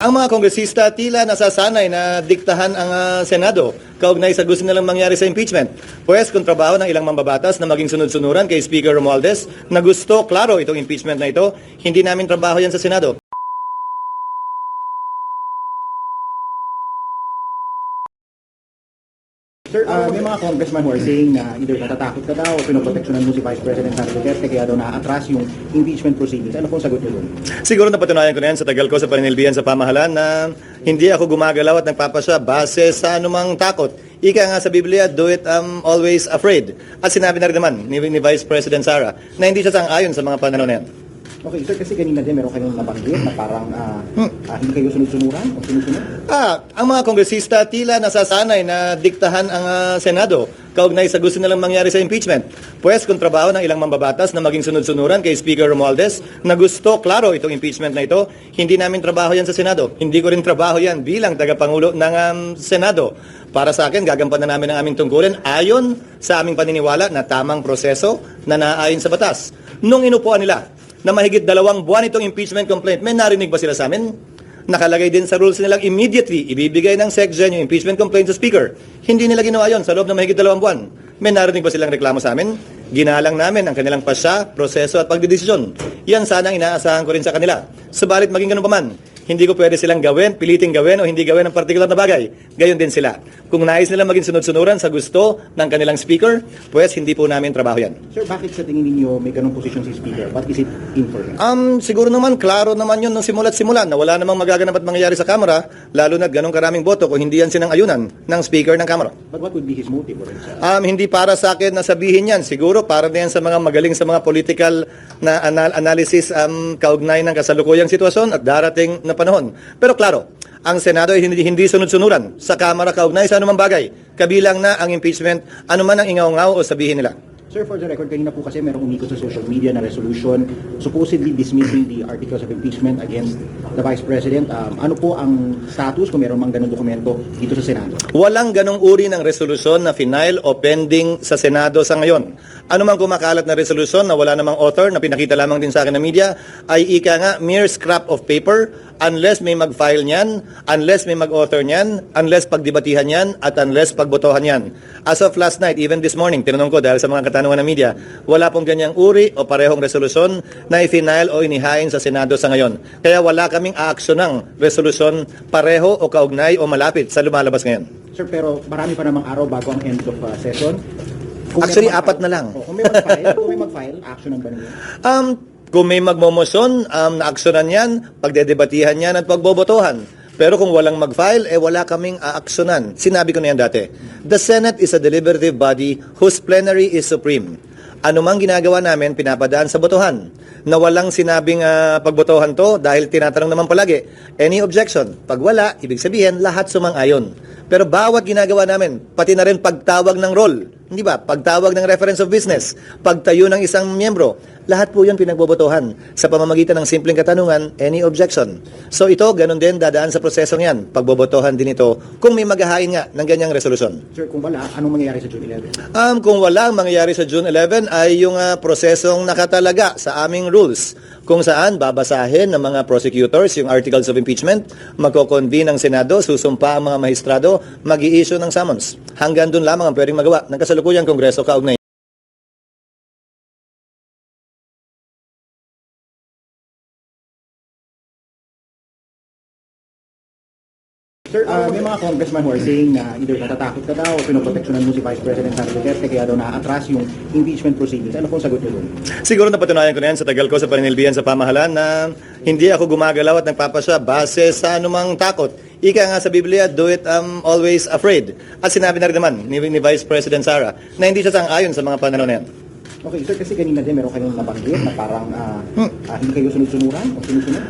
Ang mga kongresista tila nasasanay na diktahan ang Senado kaugnay sa gusto nilang mangyari sa impeachment. Pwes kung trabaho ng ilang mambabatas na maging sunod-sunuran kay Speaker Romualdez na gusto, klaro, itong impeachment na ito, hindi namin trabaho yan sa Senado. Sir, may mga congressman who are saying na either natatakot ka daw o pinoproteksyonan mo si Vice President Sara Duterte kaya daw na-atras yung impeachment proceedings. Ano pong sagot niyo doon? Siguro napatunayan ko na yan sa tagal ko sa paninilbihan sa pamahalaan na hindi ako gumagalaw at nagpapasya base sa anumang takot. Ika nga sa Biblia, do it always afraid. At sinabi na rin naman ni Vice President Sara na hindi siya sang-ayon sa mga panahon na yan. Okay, sir, kasi kanina din meron kayong nabanggit na parang hindi kayo sunod-sunuran o sunod-sunod? Ang mga kongresista tila nasasanay na diktahan ang Senado kaugnay sa gusto nilang mangyari sa impeachment. Pwes kung trabaho ng ilang mambabatas na maging sunod-sunuran kay Speaker Romualdez na gusto, klaro, itong impeachment na ito, hindi namin trabaho yan sa Senado. Hindi ko rin trabaho yan bilang tagapangulo ng Senado. Para sa akin, gagampanan namin ang aming tungkulin ayon sa aming paniniwala na tamang proseso na naayon sa batas. Nung inupuan nila na mahigit 2 buwan itong impeachment complaint, may narinig ba sila sa amin? Nakalagay din sa rules nilang immediately ibibigay ng SecGen yung impeachment complaint sa Speaker. Hindi nila ginawa yun sa loob ng mahigit 2 buwan. May narinig ba silang reklamo sa amin? Ginalang namin ang kanilang pasya, proseso at pagdidesisyon. Yan sana ang inaasahan ko rin sa kanila. Subalit maging ganun pa man, hindi ko pwede silang gawin, piliting gawin o hindi gawin ng partikular na bagay. Gayon din sila. Kung nais nilang maging sunod-sunuran sa gusto ng kanilang speaker, pues hindi po namin trabaho yan. Sir, bakit sa tingin ninyo may ganung posisyon si Speaker? What is it in for him? Siguro naman, klaro naman yun nung simula't simula na wala namang magaganap at mangyayari sa Kamara, lalo na't ganong karaming boto kung hindi yan sinang-ayunan ng speaker ng Kamara. But what would be his motive? Hindi para sa akin na sabihin yan. Siguro para na yan sa mga magaling sa mga political na analysis kaugnay ng kasalukuyang sitwasyon at darating na panahon. Pero klaro, ang Senado ay hindi sunod-sunuran sa Kamara kaugnay sa anumang bagay. Kabilang na ang impeachment, anuman ang ingaw-ngaw o sabihin nila. Sir, for the record, kanina po kasi merong umikot sa social media na resolution supposedly dismissing the articles of impeachment against the Vice President. Ano po ang status kung meron mang ganung dokumento dito sa Senado? Walang ganong uri ng resolusyon na final o pending sa Senado sa ngayon. Ano mang kumakalat na resolusyon na wala namang author na pinakita lamang din sa akin ng media ay ika nga mere scrap of paper unless may mag-file niyan, unless may mag-author niyan, unless pagdebatihan niyan, at unless pagbotohan niyan. As of last night, even this morning, tinanong ko dahil sa mga katanungan ng media, wala pong ganyang uri o parehong resolusyon na i-final o inihain sa Senado sa ngayon. Kaya wala kaming aaksyon resolusyon pareho o kaugnay o malapit sa lumalabas ngayon. Sir, pero marami pa namang araw bago ang end of session. Actually, 4 na lang. Kung may mag-file, actionan ba ninyo? Kung may magmomosyon, naaksyonan yan, pagdedebatihan yan at pagbobotohan. Pero kung walang mag-file, wala kaming aaksyonan. Sinabi ko na yan dati. The Senate is a deliberative body whose plenary is supreme. Ano mang ginagawa namin, pinapadaan sa botohan. Na walang sinabing pagbotohan to dahil tinatanong naman palagi, any objection? Pag wala, ibig sabihin, lahat sumang-ayon. Pero bawat ginagawa namin, pati na rin pagtawag ng roll, hindi ba? Pagtawag ng reference of business, pagtayo ng isang miyembro, lahat po yun pinagbobotohan sa pamamagitan ng simpleng katanungan, any objection. So ito, ganun din, dadaan sa prosesong yan. Pagbobotohan din ito kung may maghahain nga ng ganyang resolusyon. Sir, kung wala, anong mangyayari sa June 11? Kung wala, ang mangyayari sa June 11 ay yung prosesong nakatalaga sa aming rules kung saan babasahin ng mga prosecutors yung articles of impeachment, magko-convene ang Senado, susumpa ang mga mahistrado, mag-i-issue ng summons. Hanggang doon lamang ang pwedeng magawa ng kasalukuyang Kongreso kaugnay. Sir, may mga congressman who are saying na either natatakot ka daw o pinoproteksyonan mo si Vice President Sara Duterte kaya daw na-atras yung impeachment proceedings. Ano pong sagot niyo doon? Siguro napatunayan ko na yan sa tagal ko sa paninilbihan sa pamahalaan na hindi ako gumagalaw at nagpapasya base sa anumang takot. Ika nga sa Biblia, do it always afraid. At sinabi na rin naman ni Vice President Sara na hindi siya sang-ayon sa mga panahon na yan. Okay, sir, kasi kanina din meron kayong nabanggit na parang hindi kayo sunod-sunuran o sunod-sunod?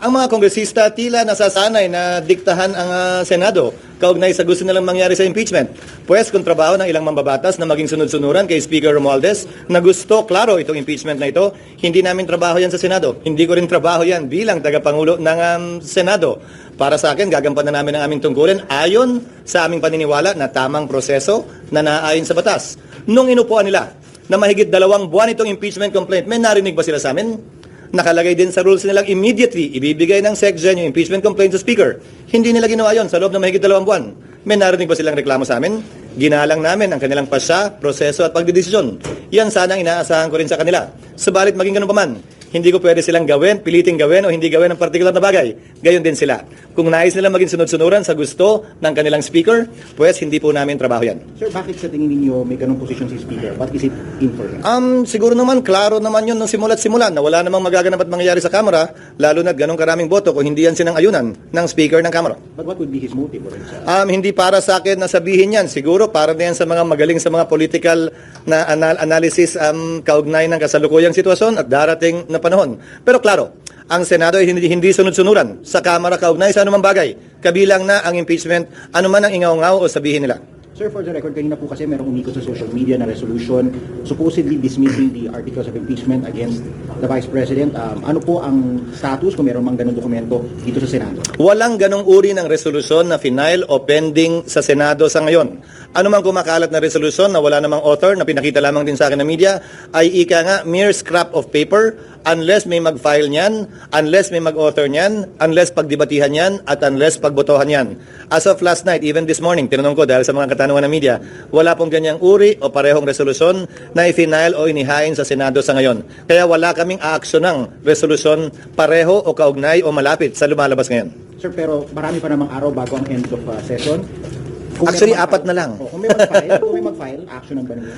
Ang mga kongresista tila nasasanay na diktahan ang Senado kaugnay sa gusto nilang mangyari sa impeachment. Pwes kung trabaho ng ilang mambabatas na maging sunod-sunuran kay Speaker Romualdez na gusto, klaro, itong impeachment na ito, hindi namin trabaho yan sa Senado. Hindi ko rin trabaho yan bilang tagapangulo ng Senado. Para sa akin, gagampanan namin ang aming tungkulin ayon sa aming paniniwala na tamang proseso na naayon sa batas. Nung inupuan nila na mahigit 2 buwan itong impeachment complaint, may narinig ba sila sa amin? Nakalagay din sa rules nilang immediately ibibigay ng SecGen yung impeachment complaint sa Speaker. Hindi nila ginawa yon sa loob ng mahigit 2 buwan. May narinig ba silang reklamo sa amin? Ginalang namin ang kanilang pasya, proseso at pagdidesisyon. Yan sana ang inaasahan ko rin sa kanila. Subalit maging ganun pa man, hindi ko pwede silang gawin, piliting gawin o hindi gawin ng partikular na bagay. Gayon din sila. Kung nais nilang maging sunod-sunuran sa gusto ng kanilang speaker, pues hindi po namin trabaho yan. Sir, bakit sa tingin ninyo may ganung posisyon si Speaker? What is it in for him? Siguro naman, klaro naman yun nung simula't simulan na wala namang magaganap at mangyayari sa Kamara, lalo na't ganong karaming boto kung hindi yan sinang-ayunan ng Speaker ng Kamara. But what would be his motive? Or Hindi para sa akin na sabihin yan. Siguro para na yan sa mga magaling sa mga political na analysis kaugnay ng kasalukuyang sitwasyon at darating na panahon. Pero klaro, ang Senado ay hindi sunod-sunuran sa Kamara kaugnay sa anumang bagay. Kabilang na ang impeachment, anuman ang ingaw-ngaw o sabihin nila. Sir, for the record, kanina po kasi merong umikot sa social media na resolution supposedly dismissing the articles of impeachment against the Vice President. Ano po ang status kung meron mang ganung dokumento dito sa Senado? Walang ganong uri ng resolusyon na final o pending sa Senado sa ngayon. Ano mang kumakalat na resolusyon na wala namang author na pinakita lamang din sa akin ng media ay ika nga mere scrap of paper unless may mag-file niyan, unless may mag-author niyan, unless pagdebatihan niyan, at unless pagbotohan niyan. As of last night, even this morning, tinanong ko dahil sa mga katanungan ng media, wala pong ganyang uri o parehong resolusyon na i-final o inihain sa Senado sa ngayon. Kaya wala kaming aaksyon ng resolusyon pareho o kaugnay o malapit sa lumalabas ngayon. Sir, pero marami pa namang araw bago ang end of session. Actually, 4 na lang. Kung may mag-file, action ang ba ninyo?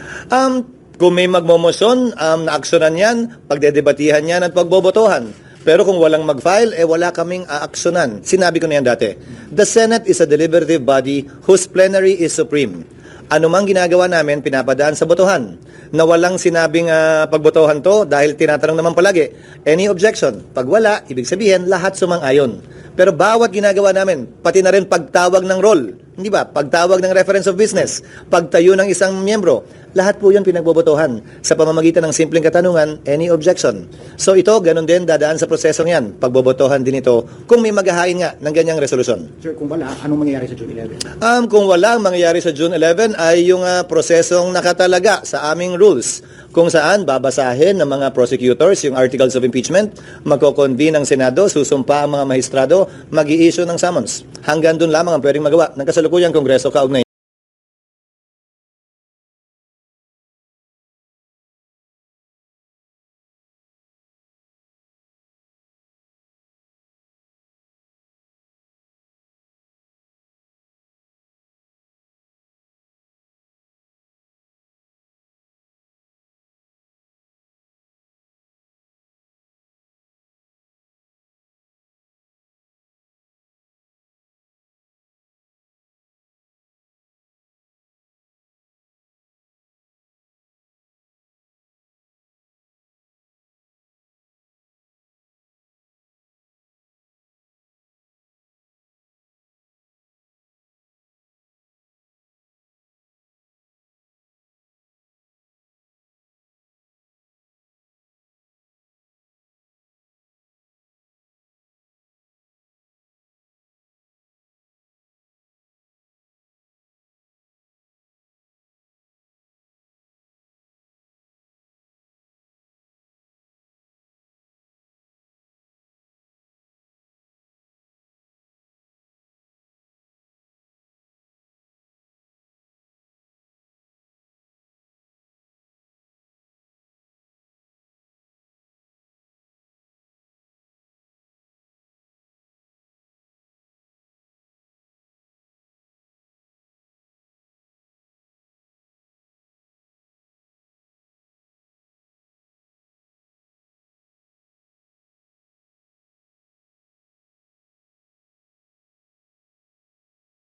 Kung may magmomosyon, na-aksyonan yan, pagdedebatihan yan at pagbobotohan. Pero kung walang mag-file, wala kaming aaksyonan. Sinabi ko na yan dati. The Senate is a deliberative body whose plenary is supreme. Ano mang ginagawa namin, pinapadaan sa botohan. Na walang sinabing pagbotohan to dahil tinatanong naman palagi, any objection? Pag wala, ibig sabihin, lahat sumang-ayon. Pero bawat ginagawa namin, pati na rin pagtawag ng roll, hindi ba? Pagtawag ng reference of business, pagtayo ng isang miyembro, lahat po yun pinagbobotohan sa pamamagitan ng simpleng katanungan, any objection. So ito, ganun din, dadaan sa prosesong yan. Pagbobotohan din ito kung may maghahain nga ng ganyang resolusyon. Sir, kung wala, anong mangyayari sa June 11? Kung wala ang mangyayari sa June 11 ay yung prosesong nakatalaga sa aming rules kung saan babasahin ng mga prosecutors yung articles of impeachment, magko-convene ang Senado, susumpa ang mga maestrado, mag-i-issue ng summons. Hanggang doon lamang ang pwedeng magawa ng kasalukuyang Kongreso kaugnay.